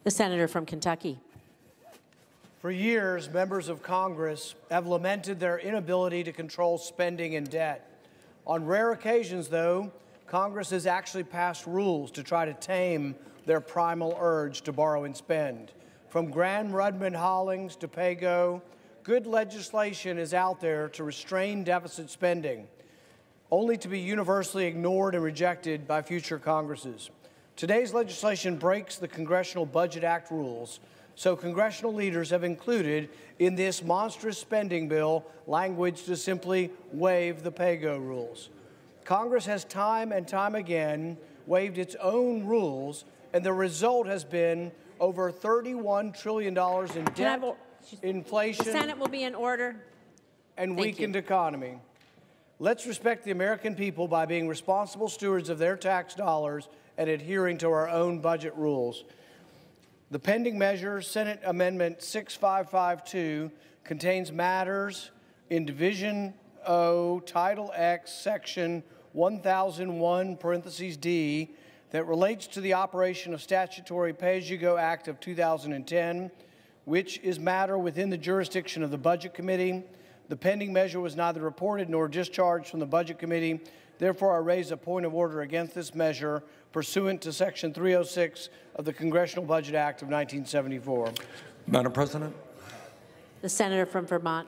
The senator from Kentucky. For years, members of Congress have lamented their inability to control spending and debt. On rare occasions, though, Congress has actually passed rules to try to tame their primal urge to borrow and spend. From Graham-Rudman-Hollings to PAYGO, good legislation is out there to restrain deficit spending, only to be universally ignored and rejected by future Congresses. Today's legislation breaks the Congressional Budget Act rules, so congressional leaders have included in this monstrous spending bill language to simply waive the PAYGO rules. Congress has time and time again waived its own rules, and the result has been over $31 trillion in debt, inflation, the Senate will be in order, and weakened economy. Let's respect the American people by being responsible stewards of their tax dollars and adhering to our own budget rules. The pending measure, Senate Amendment 6552, contains matters in Division O, Title X, Section 1001, parentheses D, that relates to the operation of statutory Pay-As-You-Go Act of 2010, which is matter within the jurisdiction of the Budget Committee. The pending measure was neither reported nor discharged from the Budget Committee. Therefore, I raise a point of order against this measure pursuant to Section 306 of the Congressional Budget Act of 1974. Madam President. The senator from Vermont.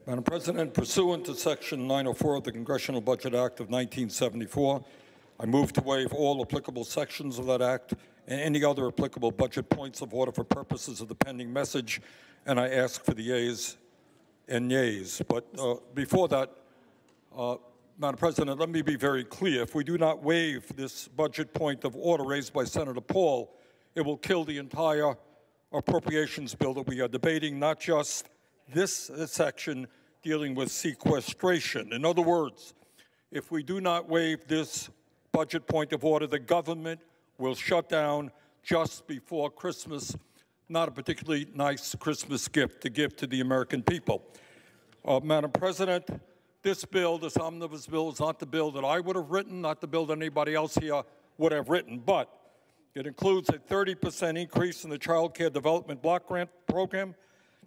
Madam President, pursuant to Section 904 of the Congressional Budget Act of 1974, I move to waive all applicable sections of that act and any other applicable budget points of order for purposes of the pending message, and I ask for the yeas and nays. But before that, Madam President, let me be very clear. If we do not waive this budget point of order raised by Senator Paul, it will kill the entire appropriations bill that we are debating, not just this section dealing with sequestration. In other words, if we do not waive this budget point of order, the government will shut down just before Christmas. Not a particularly nice Christmas gift to give to the American people. Madam President, this bill, this omnibus bill, is not the bill that I would have written, not the bill that anybody else here would have written, but it includes a 30% increase in the Child Care Development Block Grant Program,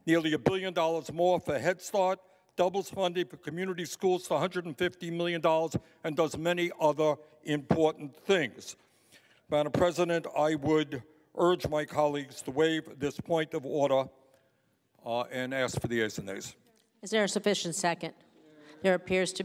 nearly $1 billion more for Head Start, doubles funding for community schools to $150 million, and does many other important things. Madam President, I would urge my colleagues to waive this point of order and ask for the yeas and nays. Is there a sufficient second? There appears to